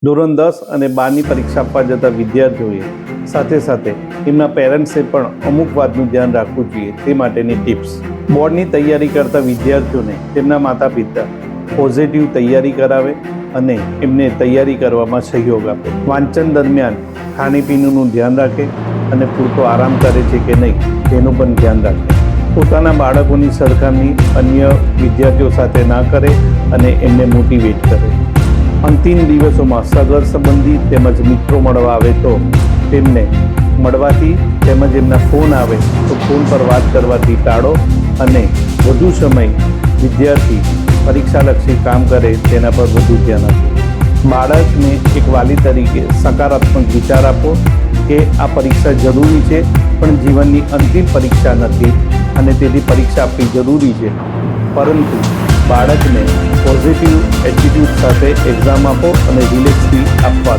ધોરણ 10 અને 12ની પરીક્ષા આપવા જતા વિદ્યાર્થીઓએ સાથે સાથે એમના પેરેન્ટ્સે પણ અમુક વાતનું ધ્યાન રાખવું જોઈએ તે માટેની ટિપ્સ. બોર્ડની તૈયારી કરતા વિદ્યાર્થીઓને તેમના માતા પિતા પોઝિટિવ તૈયારી કરાવે અને એમને તૈયારી કરવામાં સહયોગ આપે. વાંચન દરમિયાન ખાણીપીણીનું ધ્યાન રાખે અને પૂરતો આરામ કરે છે કે નહીં તેનું પણ ધ્યાન રાખે. પોતાના બાળકોની સરખામણી અન્ય વિદ્યાર્થીઓ સાથે ના કરે અને એમને મોટિવેટ કરે. અંતિમ દિવસોમાં સગર સંબંધી તેમજ મિત્રો મળવા આવે તો તેમને મળવાથી તેમજ એમના ફોન આવે તો ફોન પર વાત કરવાથી ટાળો અને વધુ સમય વિદ્યાર્થી પરીક્ષાલક્ષી કામ કરે તેના પર વધુ ધ્યાન આપો. બાળકને એક વાલી તરીકે સકારાત્મક વિચાર આપો કે આ પરીક્ષા જરૂરી છે પણ જીવનની અંતિમ પરીક્ષા નથી અને તેથી પરીક્ષા આપવી જરૂરી છે, પરંતુ બાળકને પોઝિટિવ એટીટ્યૂડ સાથે એક્ઝામ આપો અને રિલેક્સથી આપવા